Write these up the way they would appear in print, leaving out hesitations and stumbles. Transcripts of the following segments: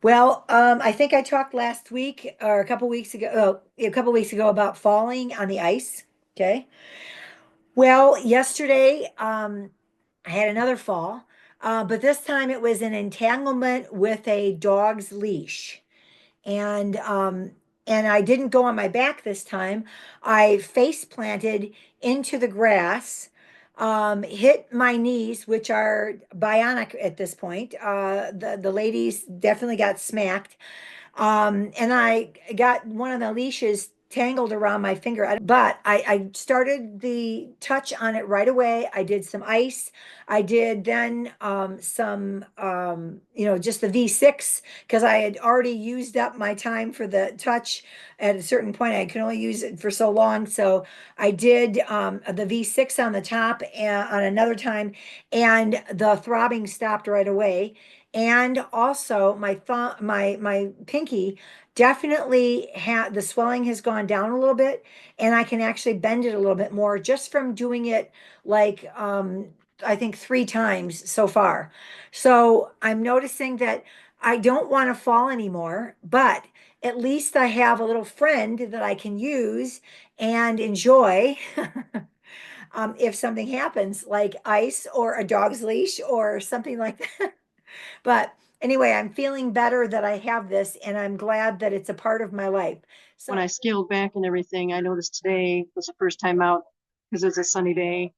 Well, I think I talked last week or a couple weeks ago, a couple weeks ago about falling on the ice. Okay. Well, yesterday, I had another fall, but this time it was an entanglement with a dog's leash. And and I didn't go on my back this time. I face planted into the grass, hit my knees, which are bionic at this point. The ladies definitely got smacked. And I got one of the leashes tangled around my finger, but I started the touch on it right away. I did some ice. I did then some, just the V6 because I had already used up my time for the touch at a certain point. I could only use it for so long. So I did the V6 on the top and on another time, and the throbbing stopped right away. And also my thumb, my pinky definitely had the swelling has gone down a little bit, and I can actually bend it a little bit more just from doing it like I think 3 times so far. So I'm noticing that I don't want to fall anymore, but at least I have a little friend that I can use and enjoy if something happens, like ice or a dog's leash or something like that. But anyway, I'm feeling better that I have this, and I'm glad that it's a part of my life. When So, I scaled back and everything, I noticed today was the first time out because it was a sunny day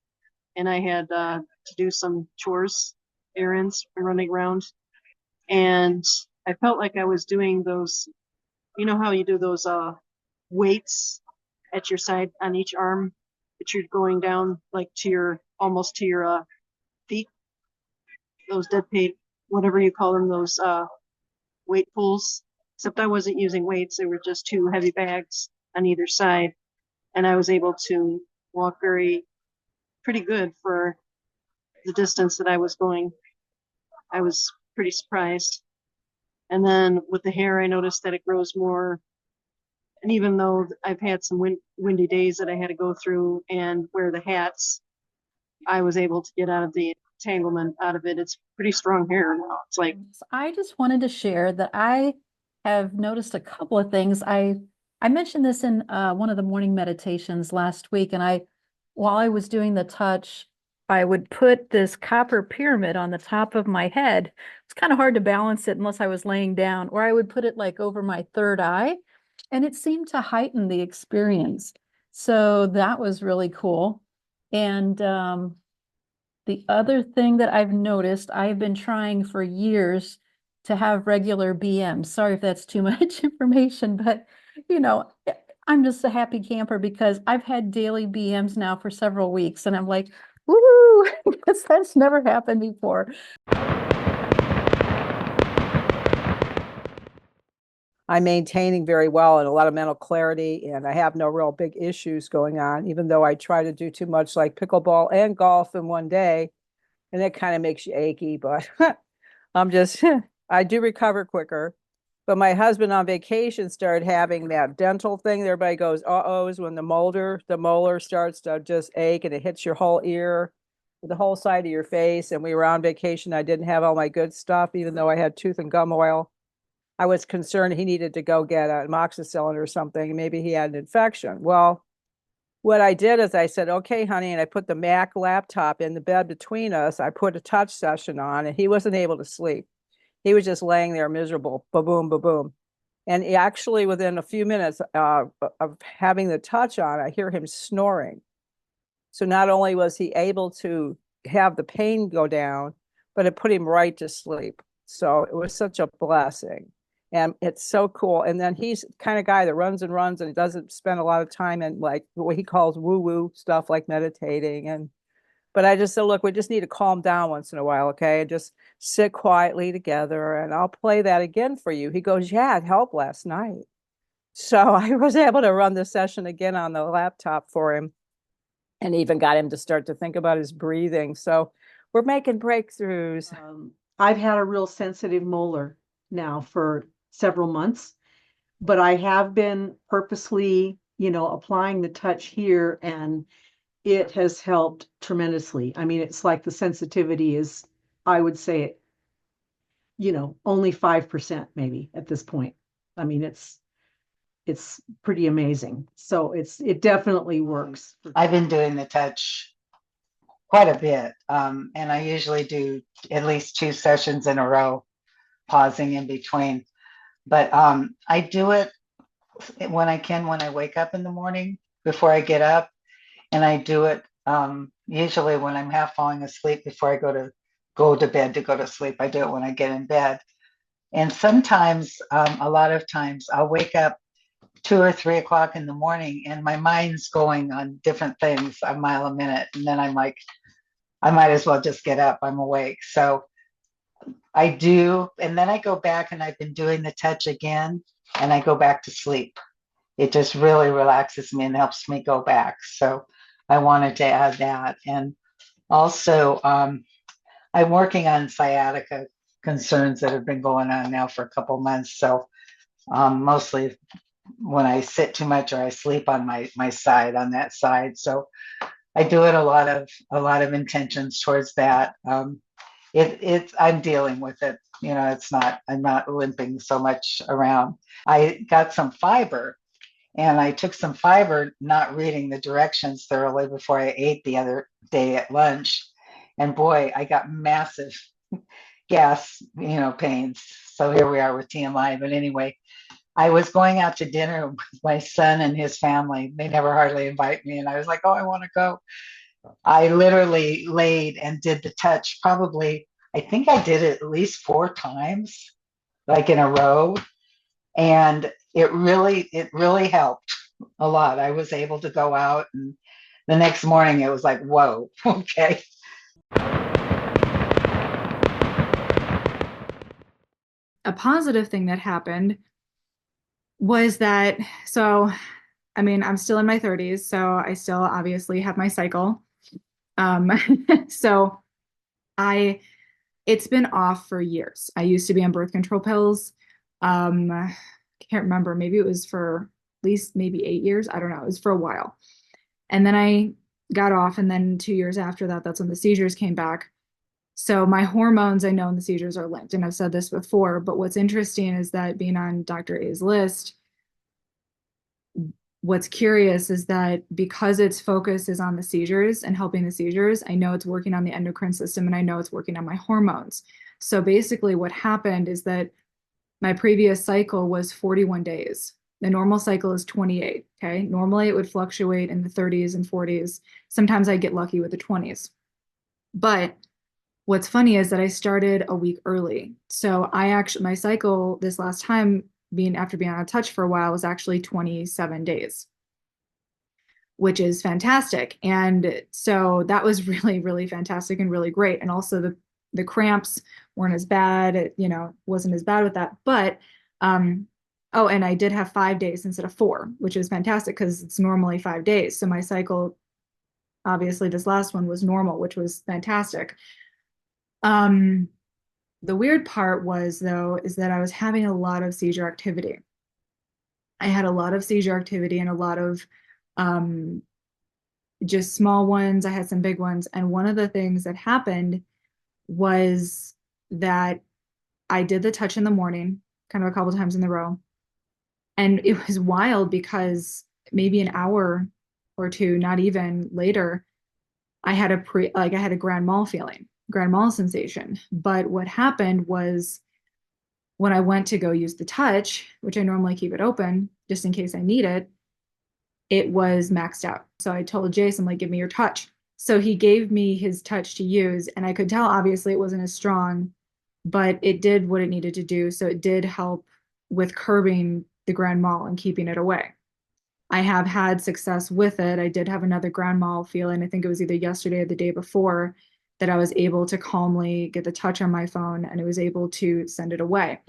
and I had to do some chores, errands, and running around. And I felt like I was doing those, you know how you do those weights at your side on each arm, that you're going down like to your almost to your feet, those dead weight, whatever you call them, those weight pulls. Except I wasn't using weights; they were just two heavy bags on either side, and I was able to walk pretty good for the distance that I was going. I was pretty surprised. And then with the hair, I noticed that it grows more. And even though I've had some windy days that I had to go through and wear the hats, I was able to get out of the entanglement out of it. It's pretty strong hair now. It's like, I just wanted to share that I have noticed a couple of things. I mentioned this in one of the morning meditations last week, and while I was doing the touch, I would put this copper pyramid on the top of my head. It's kind of hard to balance it unless I was laying down, or I would put it like over my third eye, and it seemed to heighten the experience. So that was really cool. And the other thing that I've noticed, I've been trying for years to have regular BMs. Sorry if that's too much information, but you know, I'm just a happy camper because I've had daily BMs now for several weeks, and I'm like, woo, because that's never happened before. I'm maintaining very well and a lot of mental clarity, and I have no real big issues going on, even though I try to do too much like pickleball and golf in one day, and it kind of makes you achy, but I'm just, I do recover quicker. But my husband on vacation started having that dental thing. Everybody goes, uh-ohs, when the molar starts to just ache and it hits your whole ear, the whole side of your face. And we were on vacation. I didn't have all my good stuff, even though I had tooth and gum oil. I was concerned he needed to go get an amoxicillin or something. Maybe he had an infection. Well, what I did is I said, okay, honey, and I put the Mac laptop in the bed between us. I put a touch session on, and he wasn't able to sleep. He was just laying there miserable, ba-boom, ba-boom. And he actually, within a few minutes of having the touch on, I hear him snoring. So not only was he able to have the pain go down, but it put him right to sleep. So it was such a blessing. And it's so cool. And then he's the kind of guy that runs and runs and doesn't spend a lot of time in like what he calls woo-woo stuff like meditating. But I just said, look, we just need to calm down once in a while, okay? And just sit quietly together and I'll play that again for you. He goes, yeah, it helped last night. So I was able to run the session again on the laptop for him and even got him to start to think about his breathing. So we're making breakthroughs. I've had a real sensitive molar now for several months, but I have been purposely, applying the touch here, and it has helped tremendously. I mean, it's like the sensitivity is, I would say, only 5% maybe at this point. I mean, it's pretty amazing. So it definitely works. I've been doing the touch quite a bit. And I usually do at least 2 sessions in a row, pausing in between. But I do it when I can, when I wake up in the morning before I get up. And I do it usually when I'm half falling asleep before I go to bed to go to sleep. I do it when I get in bed. And sometimes, a lot of times, I'll wake up 2 or 3 o'clock in the morning and my mind's going on different things a mile a minute. And then I'm like, I might as well just get up. I'm awake. So I do. And then I go back and I've been doing the touch again and I go back to sleep. It just really relaxes me and helps me go back. So I wanted to add that. And also, I'm working on sciatica concerns that have been going on now for a couple months. So mostly when I sit too much or I sleep on my side, on that side. So I do it a lot of intentions towards that. I'm dealing with it. I'm not limping so much around. I got some fiber and I took some fiber, not reading the directions thoroughly before I ate the other day at lunch. And boy, I got massive gas, pains. So here we are with TMI. But anyway, I was going out to dinner with my son and his family. They never hardly invite me. And I was like, oh, I want to go. I literally laid and did the touch probably, I think I did it at least 4 times, like in a row. And it really helped a lot. I was able to go out and the next morning it was like, whoa, okay. A positive thing that happened was that, so, I mean, I'm still in my 30s, so I still obviously have my cycle. So it's been off for years. I used to be on birth control pills. I can't remember, maybe it was for at least maybe 8 years. I don't know. It was for a while. And then I got off, and then 2 years after that, that's when the seizures came back. So my hormones, I know, and the seizures are linked, and I've said this before, but what's interesting is that being on Dr. A's list, what's curious is that because its focus is on the seizures and helping the seizures, I know it's working on the endocrine system and I know it's working on my hormones. So basically what happened is that my previous cycle was 41 days. The normal cycle is 28, okay? Normally it would fluctuate in the 30s and 40s. Sometimes I get lucky with the 20s. But what's funny is that I started a week early. So my cycle this last time after being on a touch for a while was actually 27 days, which is fantastic. And so that was really, really fantastic and really great. And also the cramps weren't as bad. It, wasn't as bad with that. But, and I did have 5 days instead of 4, which is fantastic because it's normally 5 days. So my cycle, obviously this last one was normal, which was fantastic. The weird part was, though, is that I was having a lot of seizure activity. I had a lot of seizure activity and a lot of just small ones. I had some big ones. And one of the things that happened was that I did the touch in the morning, kind of a couple times in a row. And it was wild because maybe an hour or two, not even later, I had a grand mal feeling. Grand mal sensation. But what happened was when I went to go use the touch, which I normally keep it open just in case I need it, it was maxed out. So I told Jason, like, give me your touch. So he gave me his touch to use, and I could tell obviously it wasn't as strong, but it did what it needed to do. So it did help with curbing the grand mal and keeping it away. I have had success with it. I did have another grand mal feeling. I think it was either yesterday or the day before, that I was able to calmly get the touch on my phone and it was able to send it away.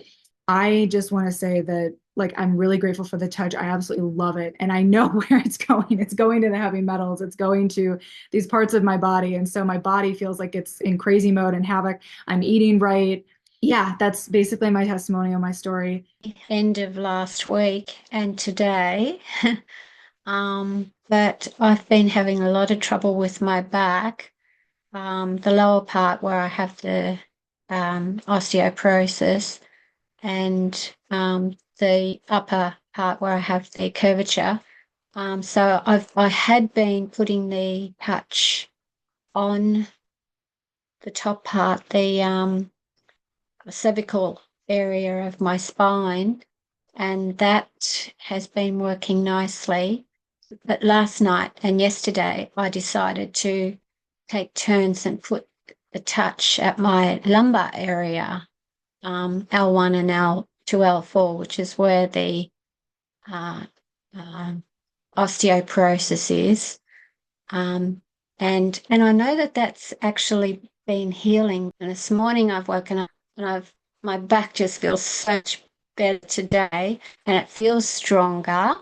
I just want to say that, like, I'm really grateful for the touch. I absolutely love it. And I know where it's going. It's going to the heavy metals. It's going to these parts of my body. And so my body feels like it's in crazy mode and havoc. I'm eating right. Yeah, that's basically my testimonial, my story. End of last week and today. But I've been having a lot of trouble with my back. The lower part where I have the osteoporosis, and the upper part where I have the curvature. So I had been putting the patch on the top part, the cervical area of my spine, and that has been working nicely. But last night and yesterday, I decided to take turns and put the touch at my lumbar area, L1 and L2, L4, which is where the uh, osteoporosis is. And I know that that's actually been healing. And this morning I've woken up and my back just feels so much better today, and it feels stronger.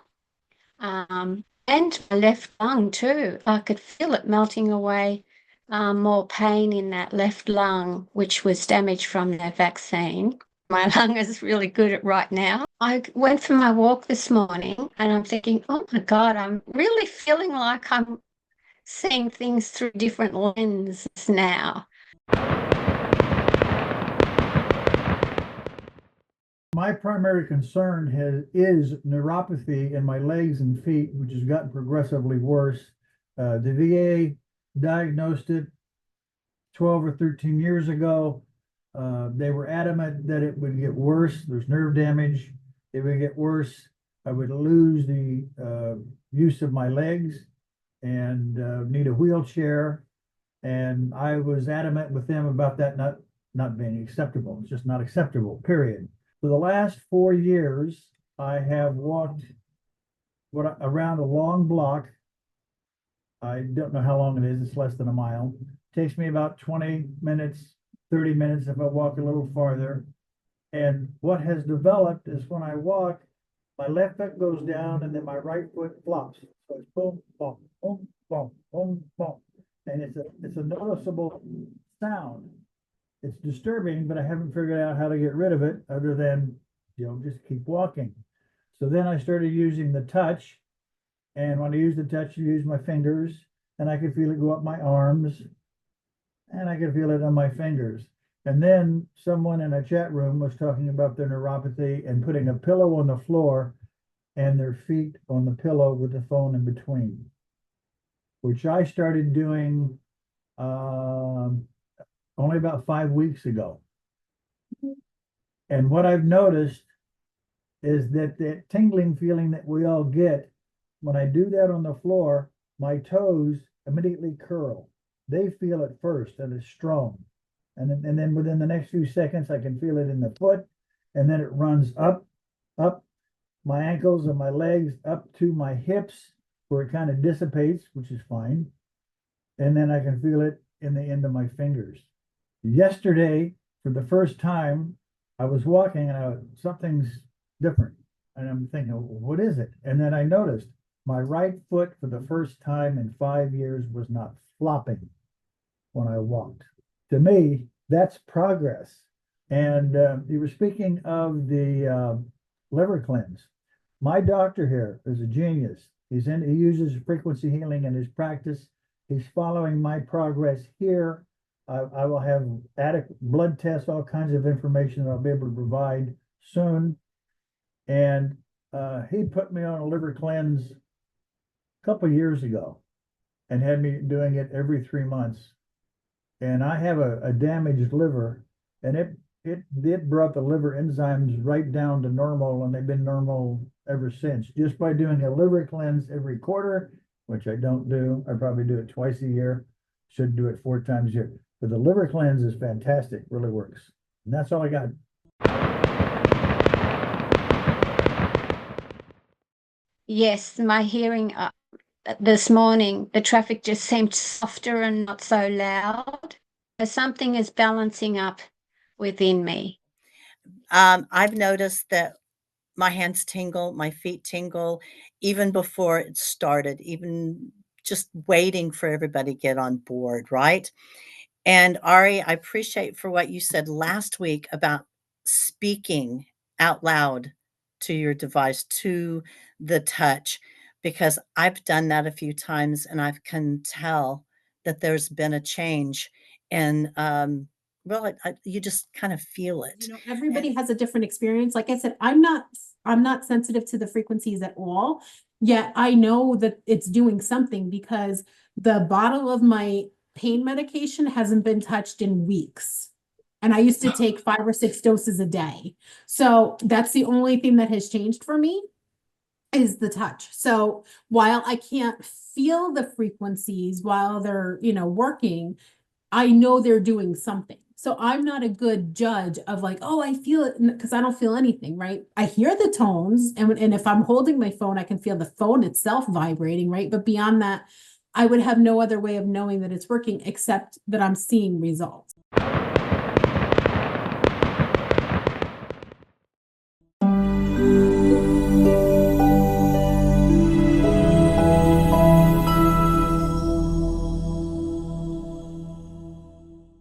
And my left lung too. I could feel it melting away. More pain in that left lung, which was damaged from the vaccine. My lung is really good at right now. I went for my walk this morning and I'm thinking, oh my God, I'm really feeling like I'm seeing things through different lenses now. My primary concern is neuropathy in my legs and feet, which has gotten progressively worse. The VA diagnosed it 12 or 13 years ago. They were adamant that it would get worse. There's nerve damage. It would get worse. I would lose the use of my legs and need a wheelchair. And I was adamant with them about that not being acceptable. It's just not acceptable, period. For the last 4 years, I have walked around a long block. I don't know how long it is. It's less than a mile. It takes me about 20 minutes, 30 minutes if I walk a little farther. And what has developed is when I walk, my left foot goes down and then my right foot flops. So it's boom, boom, boom, boom, boom, boom. And it's a noticeable sound. It's disturbing, but I haven't figured out how to get rid of it other than, just keep walking. So then I started using the touch. And when I use the touch, I use my fingers and I could feel it go up my arms and I could feel it on my fingers. And then someone in a chat room was talking about their neuropathy and putting a pillow on the floor and their feet on the pillow with the phone in between, which I started doing only about 5 weeks ago. And what I've noticed is that tingling feeling that we all get, when I do that on the floor, my toes immediately curl. They feel it first and it's strong. And then within the next few seconds, I can feel it in the foot. And then it runs up my ankles and my legs up to my hips where it kind of dissipates, which is fine. And then I can feel it in the end of my fingers. Yesterday, for the first time, I was walking and something's different. And I'm thinking, what is it? And then I noticed my right foot for the first time in 5 years was not flopping when I walked. To me, that's progress. And you were speaking of the liver cleanse. My doctor here is a genius. He uses frequency healing in his practice. He's following my progress here. I will have adequate blood tests, all kinds of information that I'll be able to provide soon. And he put me on a liver cleanse a couple of years ago and had me doing it every 3 months. And I have a damaged liver, and it brought the liver enzymes right down to normal, and they've been normal ever since, just by doing a liver cleanse every quarter, which I don't do. I probably do it twice a year. Should do it 4 times a year. But the liver cleanse is fantastic, really works. And that's all I got. Yes, my hearing this morning, the traffic just seemed softer and not so loud. So something is balancing up within me. I've noticed that my hands tingle, my feet tingle, even before it started, even just waiting for everybody to get on board, right? And Ari, I appreciate for what you said last week about speaking out loud to your device, to the touch, because I've done that a few times and I can tell that there's been a change in Well, you just kind of feel it. You know, everybody has a different experience. Like I said, I'm not sensitive to the frequencies at all. Yet I know that it's doing something because the bottle of my pain medication hasn't been touched in weeks. And I used to take 5 or 6 doses a day. So that's the only thing that has changed for me is the touch. So while I can't feel the frequencies while they're, working, I know they're doing something. So I'm not a good judge of like, oh, I feel it because I don't feel anything, right? I hear the tones, and if I'm holding my phone, I can feel the phone itself vibrating, right? But beyond that, I would have no other way of knowing that it's working except that I'm seeing results.